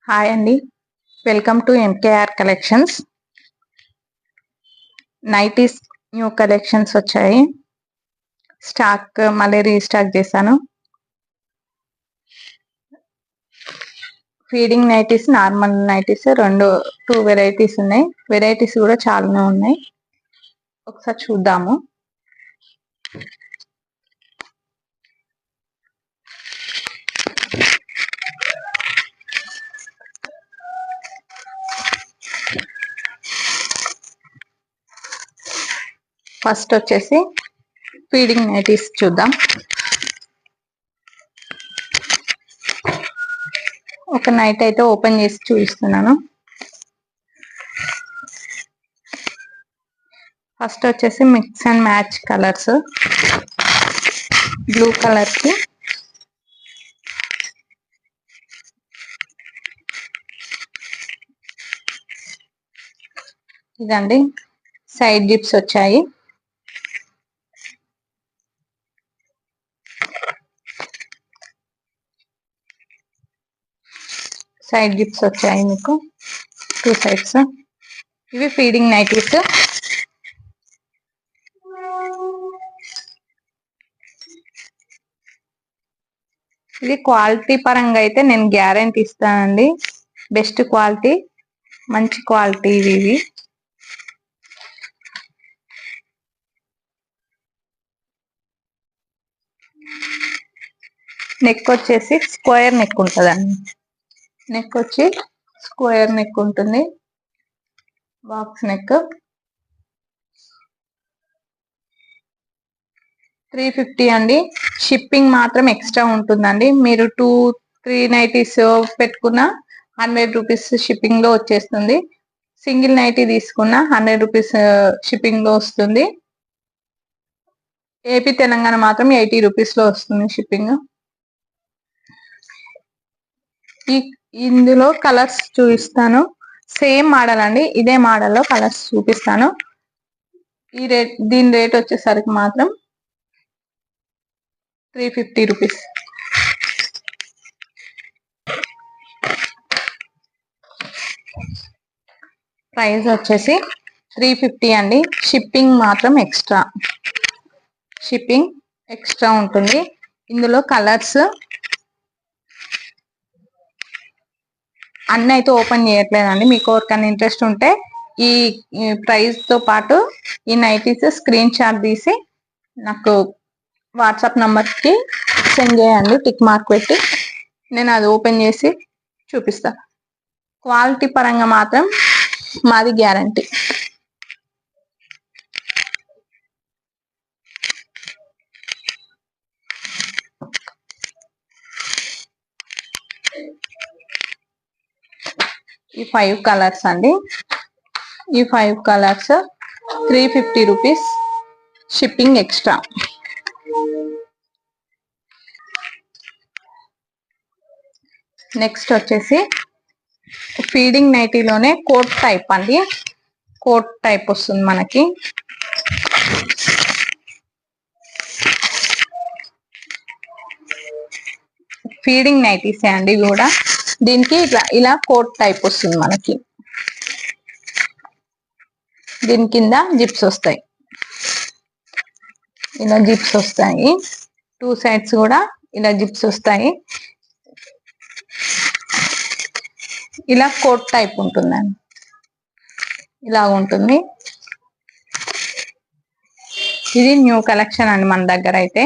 Hi అండి, welcome to MKR collections. Nighties new collections వచ్చాయి. Stock మళ్ళీ రీస్టాక్ చేశాను. Feeding nighties, normal nighties two varieties ఉన్నాయి. Varieties కూడా చాలానే ఉన్నాయి. ఒకసారి చూద్దాము. ఫస్ట్ వచ్చేసి ఫీడింగ్ నైటీస్ చూద్దాం. ఒక నైట్ అయితే ఓపెన్ చేసి చూపిస్తున్నాను. ఫస్ట్ వచ్చేసి mix and match colours. Blue colour కి ఇదండి, సైడ్ జిప్స్ వచ్చాయి. సైడ్ జిప్స్ వచ్చాయి మీకు టూ సైడ్స్. ఇవి ఫీడింగ్ నైటీస్. ఇది క్వాలిటీ పరంగా అయితే నేను గ్యారెంటీ ఇస్తానండి. బెస్ట్ క్వాలిటీ, మంచి క్వాలిటీ ఇవి. నెక్ వచ్చేసి స్క్వేర్ నెక్ ఉంటుందండి. నెక్ వచ్చి స్క్వేర్ నెక్ ఉంటుంది, బాక్స్ నెక్. 350 అండి. షిప్పింగ్ మాత్రం ఎక్స్ట్రా ఉంటుందండి. మీరు 2-3 నైటీస్ పెట్టుకున్న 100 రూపీస్ షిప్పింగ్ లో వచ్చేస్తుంది. సింగిల్ నైటీ తీసుకున్న 100 రూపీస్ షిప్పింగ్ లో వస్తుంది. ఏపీ తెలంగాణ మాత్రం 80 రూపీస్ లో వస్తుంది షిప్పింగ్. ఇందులో కలర్స్ చూపిస్తాను. సేమ్ మోడల్ అండి, ఇదే మోడల్లో కలర్స్ చూపిస్తాను. దీని రేట్ వచ్చేసరికి మాత్రం 350 రూపీస్. ప్రైస్ వచ్చేసి 350 అండి. షిప్పింగ్ మాత్రం ఎక్స్ట్రా ఉంటుంది. ఇందులో కలర్స్ అన్ని అయితే ఓపెన్ చేయట్లేదండి. మీకు ఎవరికైనా ఇంట్రెస్ట్ ఉంటే ఈ ప్రైస్ తో పాటు ఈ నైటీస్ స్క్రీన్ షాట్ తీసి నాకు వాట్సాప్ నంబర్ కి సెండ్ చేయండి, టిక్ మార్క్ పెట్టి. నేను అది ఓపెన్ చేసి చూపిస్తా. క్వాలిటీ పరంగా మాత్రం మాది గ్యారంటీ. ఈ 5 కలర్స్ అండి. ఈ 5 colours 350 rupees, shipping extra. Next వచ్చేసి ఫీడింగ్ నైటీలోనే కోట్ టైప్ అండి. కోట్ టైప్ వస్తుంది మనకి. ఫీడింగ్ నైటీసే అండి కూడా. దీనికి ఇలా కోట్ టైప్ వస్తుంది మనకి. దీని కింద జిప్స్ వస్తాయి, ఇలా జిప్స్ వస్తాయి. 2 సైడ్స్ కూడా ఇలా జిప్స్ వస్తాయి. ఇలా కోట్ టైప్ ఉంటుందండి, ఇలా ఉంటుంది. ఇది న్యూ కలెక్షన్ అండి మన దగ్గర అయితే.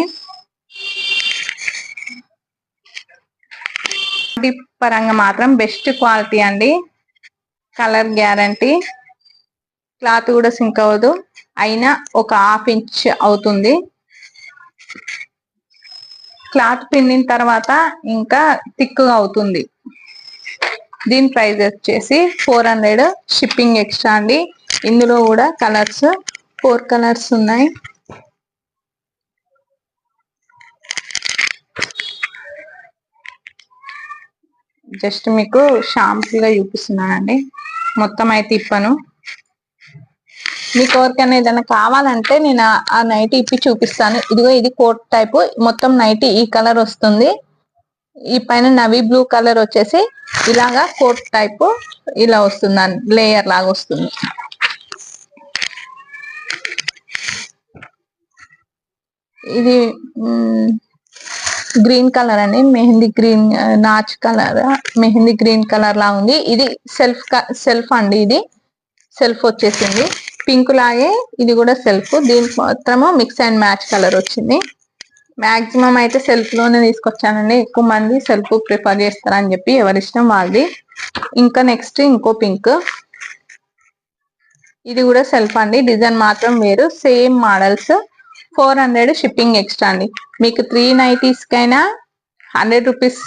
పరంగా మాత్రం బెస్ట్ క్వాలిటీ అండి. కలర్ గ్యారంటీ, క్లాత్ కూడా సింక్ అవ్వదు. అయినా ఒక 1/2 ఇంచ్ అవుతుంది. క్లాత్ పిండిన తర్వాత ఇంకా థిక్గా అవుతుంది. దీని ప్రైస్ వచ్చేసి 400, షిప్పింగ్ ఎక్స్ట్రా అండి. ఇందులో కూడా కలర్స్ 4 కలర్స్ ఉన్నాయి. జస్ట్ మీకు షాంపుల్గా చూపిస్తున్నానండి, మొత్తం అయితే ఇప్పను. మీకు ఎవరికైనా ఏదైనా కావాలంటే నేను ఆ నైటీ ఇప్పి చూపిస్తాను. ఇదిగో ఇది కోట్ టైప్, మొత్తం నైటీ ఈ కలర్ వస్తుంది. ఈ పైన నవీ బ్లూ కలర్ వచ్చేసి ఇలాగా కోట్ టైప్ ఇలా వస్తుంది, లేయర్ లాగా వస్తుంది. ఇది గ్రీన్ కలర్ అండి, మెహందీ గ్రీన్, నాచ్ కలర్, మెహందీ గ్రీన్ కలర్ లా ఉంది. ఇది సెల్ఫ్ అండి, ఇది సెల్ఫ్ వచ్చేసింది. పింక్ లాగే ఇది కూడా సెల్ఫ్, దీనికి మాత్రము మిక్స్ అండ్ మ్యాచ్ కలర్ వచ్చింది. మాక్సిమం అయితే సెల్ఫ్ లోనే తీసుకొచ్చానండి, ఎక్కువ మంది సెల్ఫ్ ప్రిఫర్ చేస్తారని చెప్పి ఎవరిష్టం వాళ్ళది. ఇంకా నెక్స్ట్ ఇంకో పింక్, ఇది కూడా సెల్ఫ్ అండి, డిజైన్ మాత్రం వేరు, సేమ్ మోడల్స్. 400 షిప్పింగ్ ఎక్స్ట్రా అండి. మీకు 3 నైటీస్ కైనా 100 రూపీస్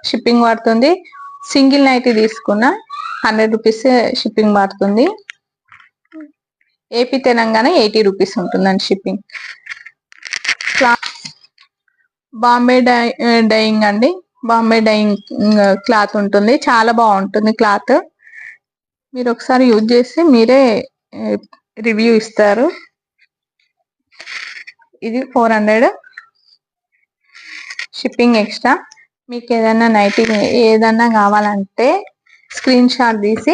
షిప్పింగ్ పడుతుంది. సింగిల్ నైటీ తీసుకున్న 100 రూపీస్ షిప్పింగ్ పడుతుంది. ఏపీ తెలంగాణ 80 రూపీస్ ఉంటుందండి షిప్పింగ్. బాంబే డైయింగ్ అండి, బాంబే డైయింగ్ క్లాత్ ఉంటుంది, చాలా బాగుంటుంది క్లాత్. మీరు ఒకసారి యూజ్ చేసి మీరే రివ్యూ ఇస్తారు. ఇది 400 షిప్పింగ్ ఎక్స్ట్రా. మీకు ఏదైనా నైటీ ఏదన్నా కావాలంటే స్క్రీన్ షాట్ తీసి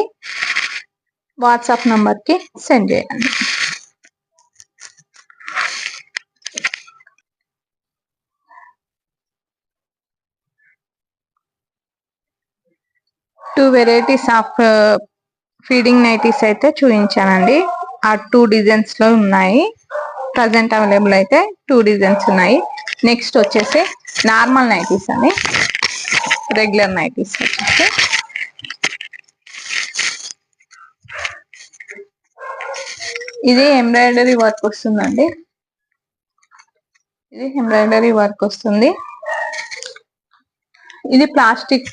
వాట్సాప్ నంబర్కి సెండ్ చేయండి. Two varieties of feeding nighties అయితే చూపించానండి. ఆ 2 డిజైన్స్ లో ఉన్నాయి, ప్రజెంట్ అవైలబుల్ అయితే 2 డిజైన్స్ ఉన్నాయి. నెక్స్ట్ వచ్చేసి నార్మల్ నైటీస్ అని, రెగ్యులర్ నైటీస్ వచ్చేసి ఇది ఎంబ్రాయిడరీ వర్క్ వస్తుందండి, ఇది ఎంబ్రాయిడరీ వర్క్ వస్తుంది. ఇది ప్లాస్టిక్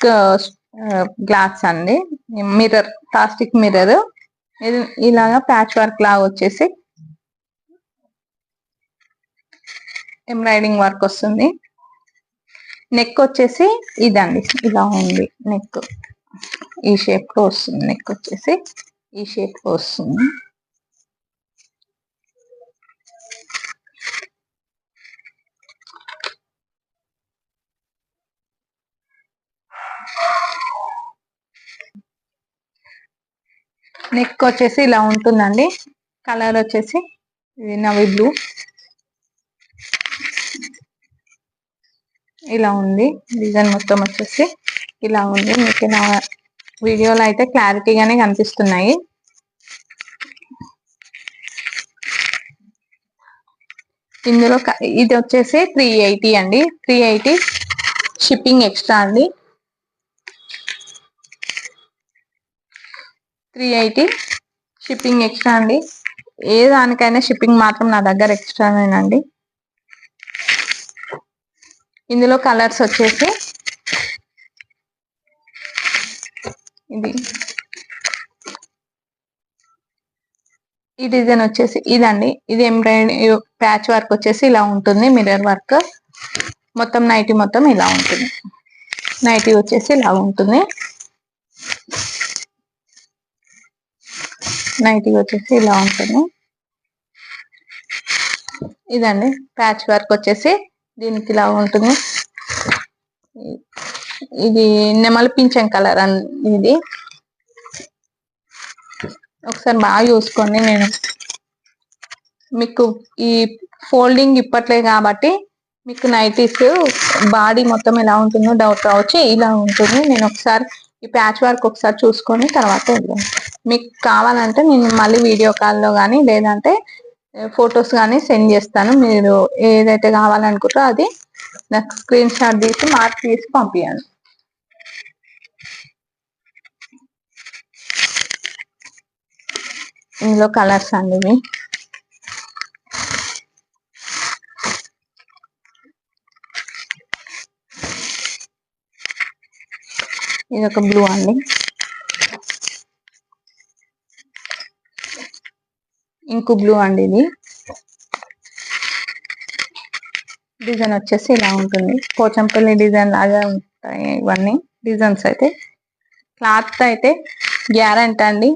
గ్లాస్ అండి, మిర్రర్, ప్లాస్టిక్ మిర్రర్. ఇది ఇలాగా ప్యాచ్ వర్క్ లాగా వచ్చేసి ఎంబ్రాయిడింగ్ వర్క్ వస్తుంది. నెక్ వచ్చేసి ఇదండి, ఇలా ఉంది నెక్, ఈ షేప్ లో వస్తుంది. నెక్ వచ్చేసి ఈ షేప్ లో వస్తుంది. నెక్ వచ్చేసి ఇలా ఉంటుందండి. కలర్ వచ్చేసి ఇది నవీ బ్లూ, ఇలా ఉంది. డిజైన్ మొత్తం వచ్చేసి ఇలా ఉంది. మీకు నా వీడియోలో అయితే క్లారిటీగానే కనిపిస్తున్నాయి. ఇందులో ఇది వచ్చేసి 380 అండి, 380 షిప్పింగ్ ఎక్స్ట్రా అండి. 380 షిప్పింగ్ ఎక్స్ట్రా అండి. ఏ దానికైనా షిప్పింగ్ మాత్రం నా దగ్గర ఎక్స్ట్రానేనండి. ఇందులో కలర్స్ వచ్చేసి ఇది, ఈ డిజైన్ వచ్చేసి ఇదండి, ఇది ఎంబ్రాయిడరీ ప్యాచ్ వర్క్ వచ్చేసి ఇలా ఉంటుంది, మిర్రర్ వర్క్. మొత్తం నైటీ మొత్తం ఇలా ఉంటుంది, నైటీ వచ్చేసి ఇలా ఉంటుంది. నైటీ వచ్చేసి ఇలా ఉంటుంది. ఇదండి ప్యాచ్ వర్క్ వచ్చేసి దీనికి ఇలా ఉంటుంది. ఇది నెమలి పింఛం కలర్ ఇది. ఒకసారి బాగా చూసుకోండి. నేను మీకు ఈ ఫోల్డింగ్ ఇప్పట్లే కాబట్టి మీకు నైటీస్ బాడీ మొత్తం ఎలా ఉంటుందో డౌట్ రావచ్చు. ఇలా ఉంటుంది. నేను ఒకసారి ఈ ప్యాచ్ వర్క్ ఒకసారి చూసుకొని తర్వాత మీకు కావాలంటే నేను మళ్ళీ వీడియో కాల్లో కానీ లేదంటే ఫొటోస్ కానీ సెండ్ చేస్తాను. మీరు ఏదైతే కావాలనుకుంటారో అది నాకు స్క్రీన్ షాట్ తీసి మార్క్ తీసి పంపించండి. ఇందులో కలర్స్ అండి ఇవి. ఇది ఒక బ్లూ అండి, ఇంకో బ్లూ అండి. ఇది డిజైన్ వచ్చేసి ఇలా ఉంటుంది, పోచంపల్లి డిజైన్ లాగా ఉంటాయి ఇవన్నీ డిజైన్స్. అయితే క్లాత్ అయితే గ్యారెంటీ అండి,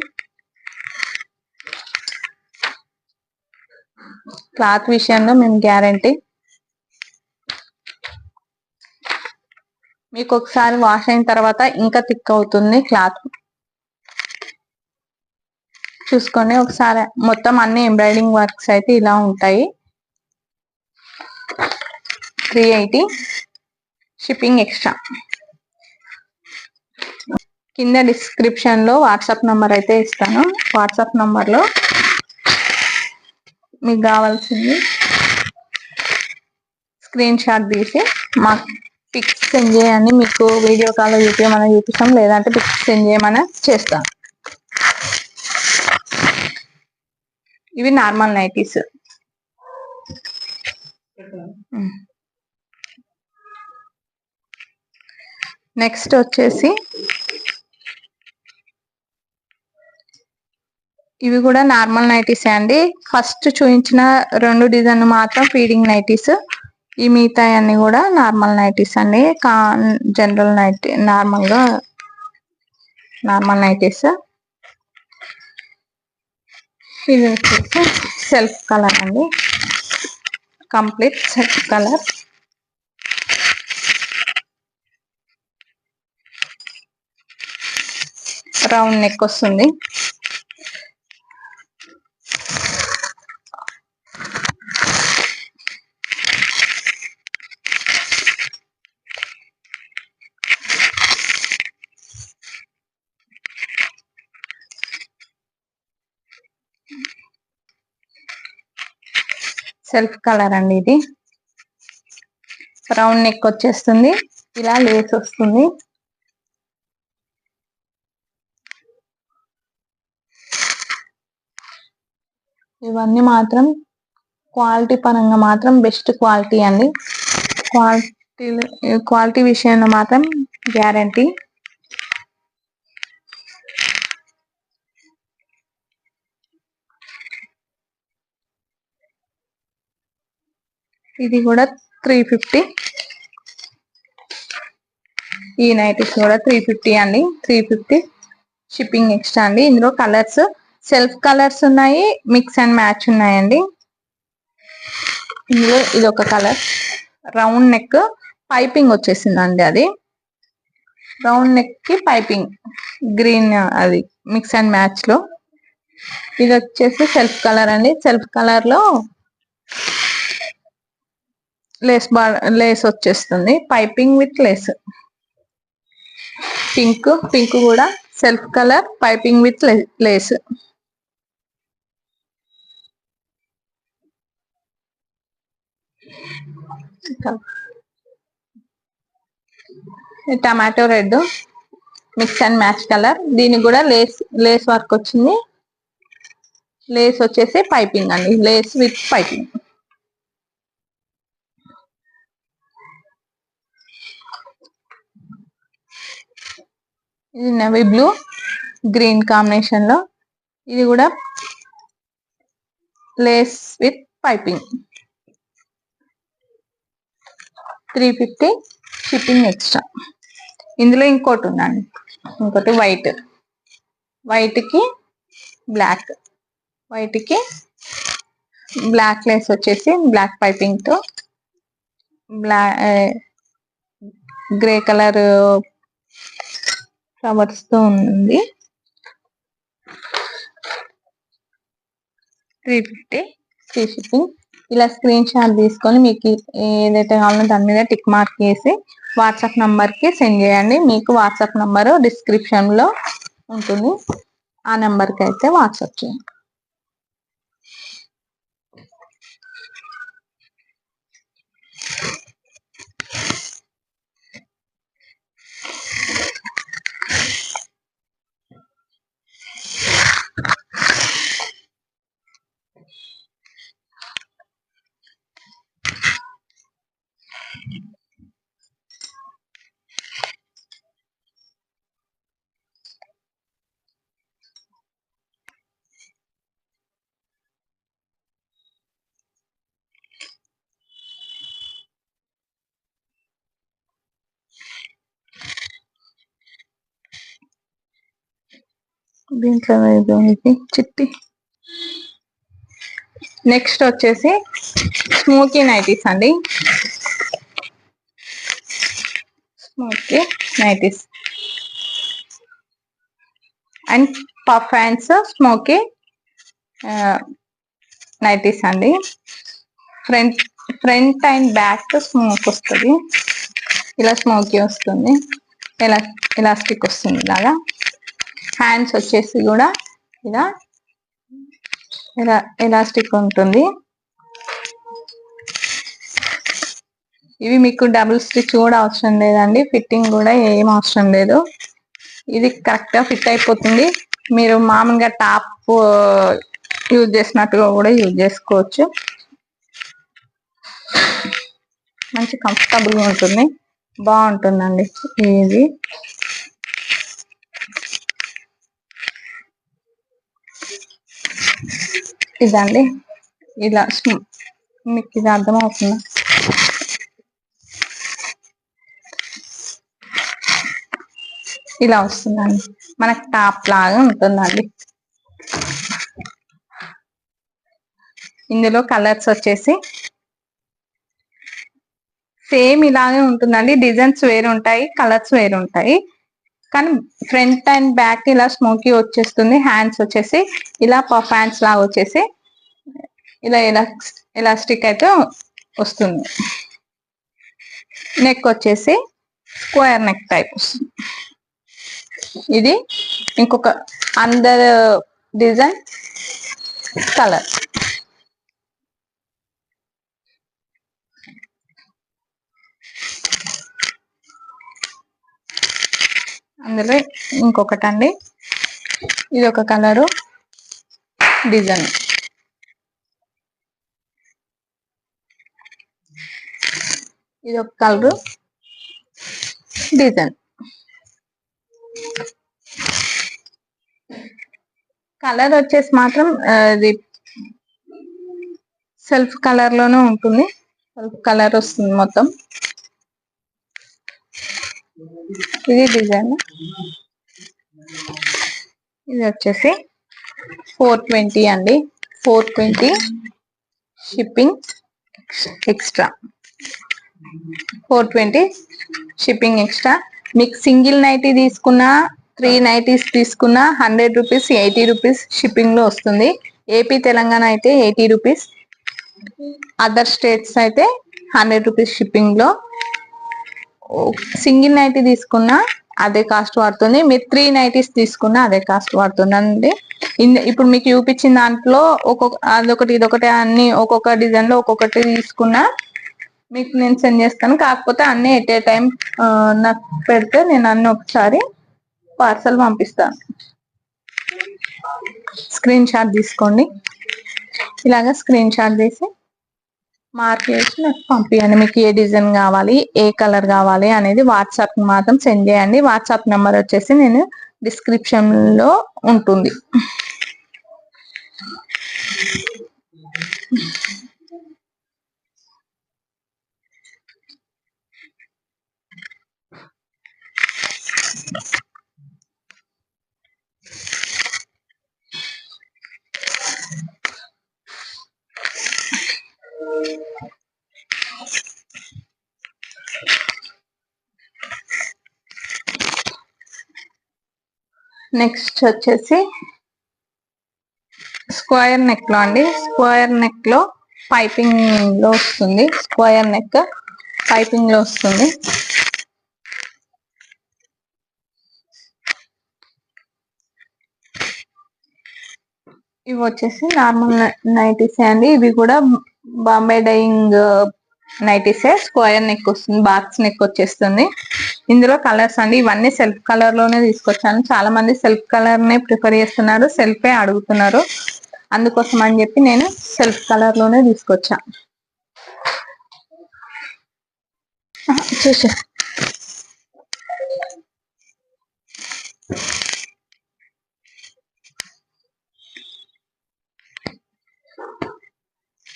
క్లాత్ విషయంలో మేము గ్యారెంటీ. మీకు ఒకసారి వాష్ అయిన తర్వాత ఇంకా థిక్ అవుతుంది క్లాత్. చూసుకొని ఒకసారి మొత్తం అన్ని ఎంబ్రాయిడింగ్ వర్క్స్ అయితే ఇలా ఉంటాయి. 380 షిప్పింగ్ ఎక్స్ట్రా. కింద డిస్క్రిప్షన్ లో వాట్సాప్ నంబర్ అయితే ఇస్తాను. వాట్సాప్ నంబర్లో మీకు కావాల్సింది స్క్రీన్ షాట్ తీసి మాకు పిక్స్ సెండ్ చేయండి. మీకు వీడియో కాల్ చూపిస్తాం, లేదంటే పిక్స్ సెండ్ చేయమని చేస్తాం. ఇవి నార్మల్ నైటీస్. నెక్స్ట్ వచ్చేసి ఇవి కూడా నార్మల్ నైటీస్ అండి. ఫస్ట్ చూపించిన 2 డిజైన్ మాత్రం ఫీడింగ్ నైటీస్. ఈ మిగతా అన్ని కూడా నార్మల్ నైటీస్ అండి. General nighty normal nighties. ఇది వచ్చేసి సెల్ఫ్ కలర్ అండి, complete self colour. Round neck వస్తుంది. సెల్ఫ్ కలర్ అండి. ఇది రౌండ్ నెక్ వచ్చేస్తుంది, ఇలా లేస్ వస్తుంది. ఇవన్నీ మాత్రం క్వాలిటీ పరంగా మాత్రం బెస్ట్ క్వాలిటీ అండి. క్వాలిటీ విషయంలో మాత్రం గ్యారంటీ. ఇది కూడా 350. ఈ నైటీస్ కూడా 350 అండి. 350 షిప్పింగ్ ఎక్స్ట్రా అండి. ఇందులో కలర్స్ సెల్ఫ్ కలర్స్ ఉన్నాయి, మిక్స్ అండ్ మ్యాచ్ ఉన్నాయండి. ఇందులో ఇది ఒక కలర్. రౌండ్ నెక్ పైపింగ్ వచ్చేసిందండి. అది రౌండ్ నెక్ కి పైపింగ్ గ్రీన్, అది మిక్స్ అండ్ మ్యాచ్ లో. ఇది వచ్చేసి సెల్ఫ్ కలర్ అండి. సెల్ఫ్ కలర్ లో లేస్ వచ్చేస్తుంది, పైపింగ్ విత్ లేస్. పింక్ కూడా self colour, piping with lace. Tomato red mix and match colour. దీనికి కూడా లేస్ వర్క్ వచ్చింది. లేస్ వచ్చేసి పైపింగ్ అండి, లేస్ విత్ పైపింగ్. ఇది నేవీ బ్లూ గ్రీన్ కాంబినేషన్ లో. ఇది కూడా Lay's with piping. 350 shipping extra. ఇందులో ఇంకోటి ఉందండి, ఇంకోటి వైట్ కి బ్లాక్. వైట్ కి బ్లాక్ లేస్ వచ్చేసి బ్లాక్ పైపింగ్ తో గ్రే కలర్ ఫ్లవర్స్ తో ఉంది. 350 ఫ్రీ షిప్పింగ్. ఇలా స్క్రీన్ షాట్ తీసుకొని మీకు ఏదైతే కావాలో దాని మీద టిక్ మార్క్ చేసి వాట్సాప్ నంబర్ కి సెండ్ చేయండి. మీకు వాట్సాప్ నంబర్ డిస్క్రిప్షన్ లో ఉంటుంది. ఆ నెంబర్ కి అయితే వాట్సాప్ చేయండి. దీంట్లో ఇది చిట్టి. నెక్స్ట్ వచ్చేసి స్మోకీ నైటీస్ అండి. Smoky nighties and puff hands smoky nighties అండి. ఫ్రంట్ అండ్ బ్యాక్ స్మోక్ వస్తుంది, ఇలా స్మోకీ వస్తుంది, ఎలాస్టిక్ వస్తుంది ఇలాగా. హ్యాండ్స్ వచ్చేసి కూడా ఇలా ఎలాస్టిక్ ఉంటుంది. ఇవి మీకు డబుల్ స్టిచ్ కూడా అవసరం లేదండి, ఫిట్టింగ్ కూడా ఏం అవసరం లేదు. ఇది కరెక్ట్ గా ఫిట్ అయిపోతుంది. మీరు మామూలుగా టాప్ యూజ్ చేసినట్టుగా కూడా యూజ్ చేసుకోవచ్చు. మంచి కంఫర్టబుల్ గా ఉంటుంది, బాగుంటుందండి ఇది. ఇదండి, ఇలా మీకు ఇది అర్థమవుతుందా? ఇలా వస్తుందండి, మనకు టాప్ లాగా ఉంటుందండి. ఇందులో కలర్స్ వచ్చేసి సేమ్ ఇలాగే ఉంటుందండి, డిజైన్స్ వేరు ఉంటాయి, కలర్స్ వేరు ఉంటాయి. కానీ ఫ్రంట్ అండ్ బ్యాక్ ఇలా స్మోకీ వచ్చేస్తుంది. హ్యాండ్స్ వచ్చేసి ఇలా పఫ్ హ్యాండ్స్ లాగా వచ్చేసి ఇలా ఎలాస్టిక్ అయితే వస్తుంది. నెక్ వచ్చేసి స్క్వేర్ నెక్ టైప్ వస్తుంది. ఇది ఇంకొక అందర్ డిజైన్ కలర్. అందులో ఇంకొకటి అండి, ఇది ఒక కలరు డిజైన్. ఇది ఒక కలరు డిజైన్. కలర్ వచ్చేసి మాత్రం ఇది సెల్ఫ్ కలర్ లోనే ఉంటుంది, సెల్ఫ్ కలర్ వస్తుంది మొత్తం. ఇది డిజైన్. ఇది వచ్చేసి 420 అండి, 420 షిప్పింగ్ ఎక్స్ట్రా, 420 షిప్పింగ్ ఎక్స్ట్రా. మీకు సింగిల్ నైటీ తీసుకున్నా 3 నైటీస్ తీసుకున్నా 100 రూపీస్, 80 రూపీస్ షిప్పింగ్ లో వస్తుంది. ఏపీ తెలంగాణ అయితే 80 రూపీస్, అదర్ స్టేట్స్ అయితే 100 రూపీస్ షిప్పింగ్ లో. సింగిల్ నైటీ తీసుకున్నా అదే కాస్ట్ పడుతుంది, మీరు 3 నైటీస్ తీసుకున్నా అదే కాస్ట్ పడుతుందండి. ఇప్పుడు మీకు చూపించిన దాంట్లో అదొకటి ఇదొకటి అన్ని ఒక్కొక్క డిజైన్ లో ఒక్కొక్కటి తీసుకున్నా మీకు నేను సెండ్ చేస్తాను. కాకపోతే అన్ని ఎట్ ఏ టైం నాకు పెడితే నేను అన్ని ఒకసారి పార్సల్ పంపిస్తాను. స్క్రీన్ షాట్ తీసుకోండి, ఇలాగా స్క్రీన్ షాట్ తీసి మార్క్ చేసి నాకు పంపించండి. మీకు ఏ డిజైన్ కావాలి, ఏ కలర్ కావాలి అనేది వాట్సాప్ మాత్రం సెండ్ చేయండి. వాట్సాప్ నెంబర్ వచ్చేసి నేను డిస్క్రిప్షన్ లో ఉంటుంది. నెక్స్ట్ వచ్చేసి స్క్వేర్ నెక్ లో అండి, స్క్వేర్ నెక్ లో పైపింగ్ లో వస్తుంది, స్క్వేర్ నెక్ పైపింగ్ లో వస్తుంది. ఇవి వచ్చేసి నార్మల్ నైటీస్ అండి, ఇవి కూడా బాంబే డైయింగ్ నైటీసే. స్క్వేర్ నెక్ వస్తుంది, బాక్స్ నెక్ వచ్చేస్తుంది. ఇందులో కలర్స్ అండి, ఇవన్నీ సెల్ఫ్ కలర్ లోనే తీసుకొచ్చాను. చాలా మంది సెల్ఫ్ కలర్ నే ప్రిఫర్ చేస్తున్నారు, సెల్ఫే అడుగుతున్నారు. అందుకోసం అని చెప్పి నేను సెల్ఫ్ కలర్ లోనే తీసుకొచ్చా. చూసా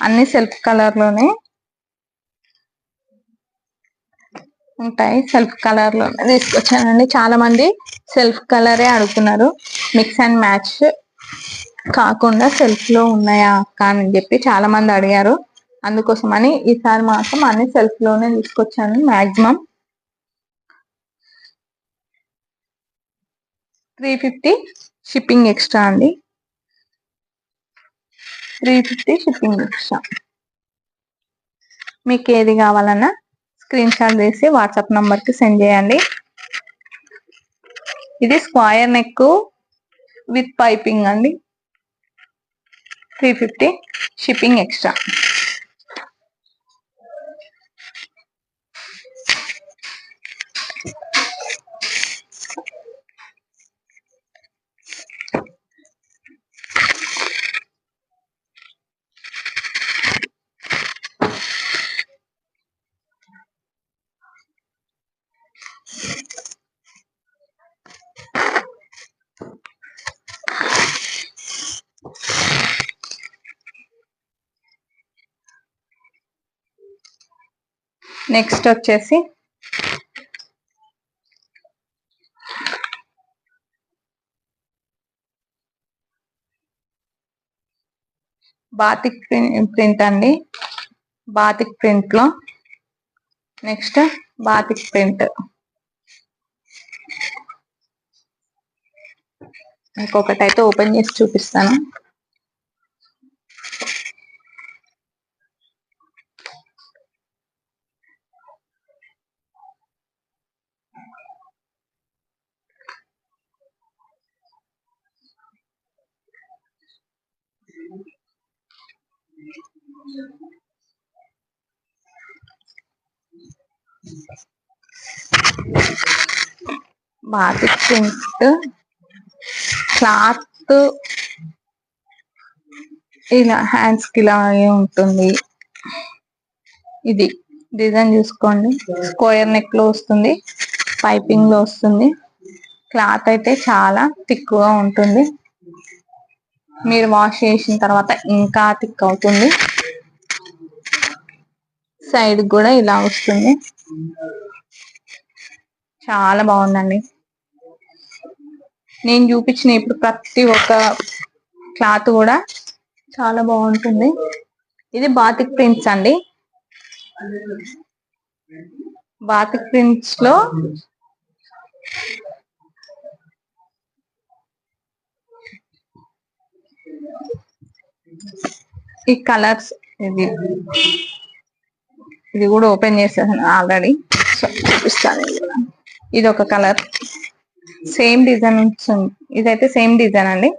అన్ని సెల్ఫ్ కలర్ లోనే ఉంటాయి, సెల్ఫ్ కలర్ లో తీసుకొచ్చానండి. చాలా మంది సెల్ఫ్ కలరే అడుగుతున్నారు, మిక్స్ అండ్ మ్యాచ్ కాకుండా సెల్ఫ్ లో ఉన్నాయా అక్క అని చెప్పి చాలా మంది అడిగారు. అందుకోసమని ఈసారి మాత్రం అన్ని సెల్ఫ్ లోనే తీసుకొచ్చాను. మాక్సిమం 350 షిప్పింగ్ ఎక్స్ట్రా అండి. 350 షిప్పింగ్ ఎక్స్ట్రా. మీకు ఏది కావాలన్నా స్క్రీన్ షాట్ తీసి వాట్సాప్ నంబర్కి సెండ్ చేయండి. ఇది స్క్వేర్ నెక్ విత్ పైపింగ్ అండి. 350 షిప్పింగ్ ఎక్స్ట్రా. నెక్స్ట్ వచ్చేసి బాతిక్ ప్రింట్ అండి. బాతిక్ ప్రింట్ లో నెక్స్ట్ బాతిక్ ప్రింట్. ఇంకొకటి అయితే ఓపెన్ చేసి చూపిస్తాను. బాతిక్ ప్రింట్ క్లాత్ ఇలా హ్యాండ్స్ కి ఇలాగే ఉంటుంది. ఇది డిజైన్ చూసుకోండి. స్క్వేర్ నెక్ లో వస్తుంది, పైపింగ్ లో వస్తుంది. క్లాత్ అయితే చాలా థిక్గా ఉంటుంది. మీరు వాష్ చేసిన తర్వాత ఇంకా థిక్ అవుతుంది. సైడ్ కూడా ఇలా వస్తుంది. చాలా బాగుందండి. నేను చూపించిన ఇప్పుడు ప్రతి ఒక్క క్లాత్ కూడా చాలా బాగుంటుంది. ఇది బాతిక్ ప్రింట్స్ అండి. బాతిక్ ప్రింట్స్ లో ఈ కలర్స్, ఇది కూడా ఓపెన్ చేసేసాను ఆల్రెడీ, చూపిస్తాను. ఇది ఒక కలర్, సేమ్ డిజైన్. ఇదైతే సేమ్ డిజైన్ అండి,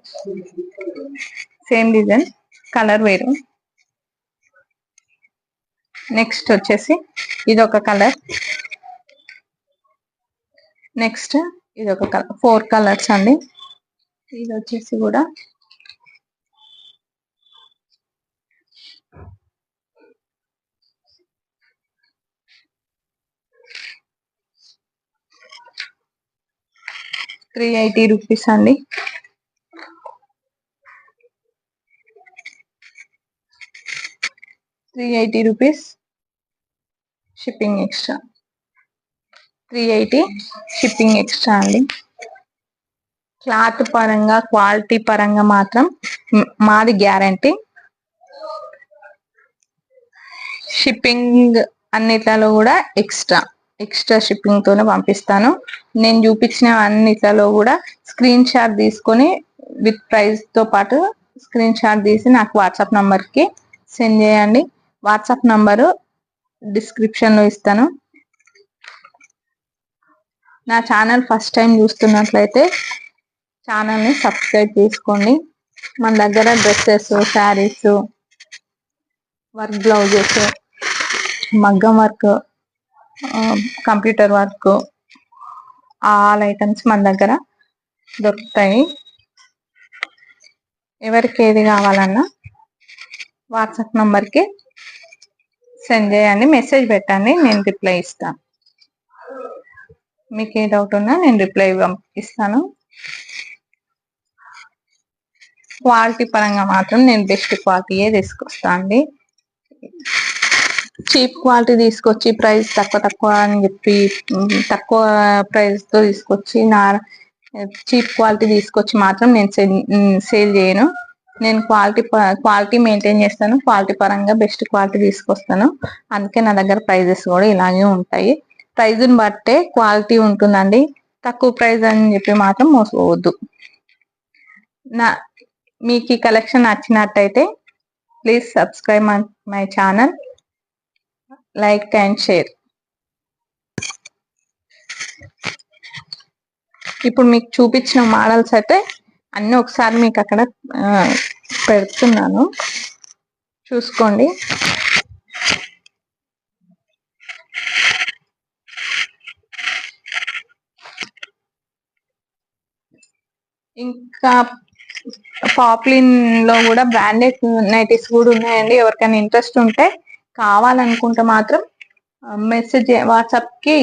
సేమ్ డిజైన్, కలర్ వేరు. నెక్స్ట్ వచ్చేసి ఇది ఒక కలర్. నెక్స్ట్ ఇది ఒక కలర్. 4 కలర్స్ అండి. ఇది వచ్చేసి కూడా ₹380 అండి. ₹380 షిప్పింగ్ ఎక్స్ట్రా. 380 షిప్పింగ్ ఎక్స్ట్రా అండి. క్లాత్ పరంగా, క్వాలిటీ పరంగా మాత్రం మాది గ్యారంటీ. షిప్పింగ్ అన్నిట్లలో కూడా ఎక్స్ట్రా షిప్పింగ్ తోనే పంపిస్తాను. నేను చూపించిన అన్నిట్లలో కూడా స్క్రీన్ షాట్ తీసుకొని విత్ ప్రైస్ తో పాటు స్క్రీన్ షాట్ తీసి నాకు వాట్సాప్ నంబర్కి సెండ్ చేయండి. వాట్సాప్ నంబరు డిస్క్రిప్షన్ లో ఇస్తాను. నా ఛానల్ ఫస్ట్ టైం చూస్తున్నట్లయితే ఛానల్ని సబ్స్క్రైబ్ చేసుకోండి. మన దగ్గర డ్రెస్సెస్, శారీస్, వర్క్ బ్లౌజెస్, మగ్గం work, computer work, all items మన దగ్గర దొరుకుతాయి. ఎవరికి ఏది కావాలన్నా వాట్సాప్ నంబర్కి సెండ్ చేయండి, మెసేజ్ పెట్టండి, నేను రిప్లై ఇస్తాను. మీకు ఏ డౌట్ ఉన్నా నేను రిప్లై ఇస్తాను. క్వాలిటీ పరంగా మాత్రం నేను బెస్ట్ క్వాలిటీయే తీసుకొస్తాను అండి. చీప్ క్వాలిటీ తీసుకొచ్చి ప్రైస్ తక్కువ అని చెప్పి తక్కువ ప్రైస్ తో తీసుకొచ్చి చీప్ క్వాలిటీ తీసుకొచ్చి మాత్రం నేను సేల్ చేయను. నేను క్వాలిటీ మెయింటైన్ చేస్తాను. క్వాలిటీ పరంగా బెస్ట్ క్వాలిటీ తీసుకొస్తాను. అందుకే నా దగ్గర ప్రైజెస్ కూడా ఇలాగే ఉంటాయి. ప్రైజ్ని బట్టే క్వాలిటీ ఉంటుందండి. తక్కువ ప్రైస్ అని చెప్పి మాత్రం మోసపోవద్దు. మీకు ఈ కలెక్షన్ నచ్చినట్టయితే please subscribe my channel, like and share. ఇప్పుడు మీకు చూపించిన మోడల్స్ అయితే అన్ని ఒకసారి మీకు అక్కడ పెడుతున్నాను, చూసుకోండి. ఇంకా పాప్లిన్ లో కూడా బ్రాండెడ్ నైటీస్ కూడా ఉన్నాయండి. ఎవరికైనా ఇంట్రెస్ట్ ఉంటే కావాలనుకుంటే మాత్రం వాట్సాప్ కి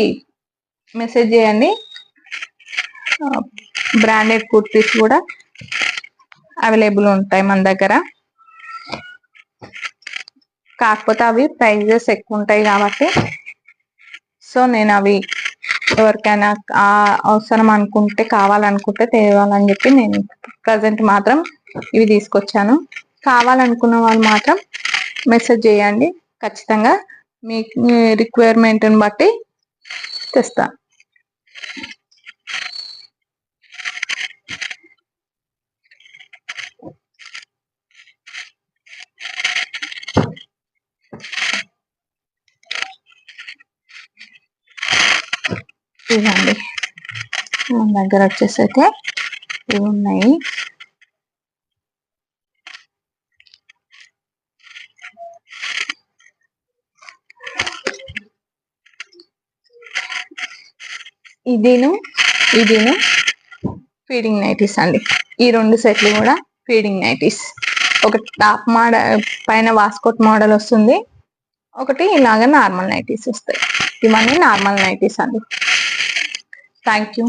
మెసేజ్ చేయండి. బ్రాండెడ్ కుర్తీస్ కూడా అవైలబుల్ ఉంటాయి మన దగ్గర. కాకపోతే అవి ప్రైజెస్ ఎక్కువ ఉంటాయి కాబట్టి సో నేను అవి ఎవరికైనా అవసరం అనుకుంటే, కావాలనుకుంటే తేవాలని చెప్పి నేను ప్రజెంట్ మాత్రం ఇవి తీసుకొచ్చాను. కావాలనుకున్న వాళ్ళు మాత్రం మెసేజ్ చేయండి, ఖచ్చితంగా మీ రిక్వైర్మెంట్ని బట్టి తెస్తాను. ఇదండి మన దగ్గర వచ్చేసి అయితే ఇవి ఉన్నాయి. ఇదిను ఫీడింగ్ నైటీస్ అండి. ఈ 2 సెట్లు కూడా ఫీడింగ్ నైటీస్. ఒకటి టాప్ మోడల్ పైన వాస్కోట్ మోడల్ వస్తుంది, ఒకటి ఇలాగ నార్మల్ నైటీస్ వస్తాయి. ఇవన్నీ నార్మల్ నైటీస్ అండి. Thank you.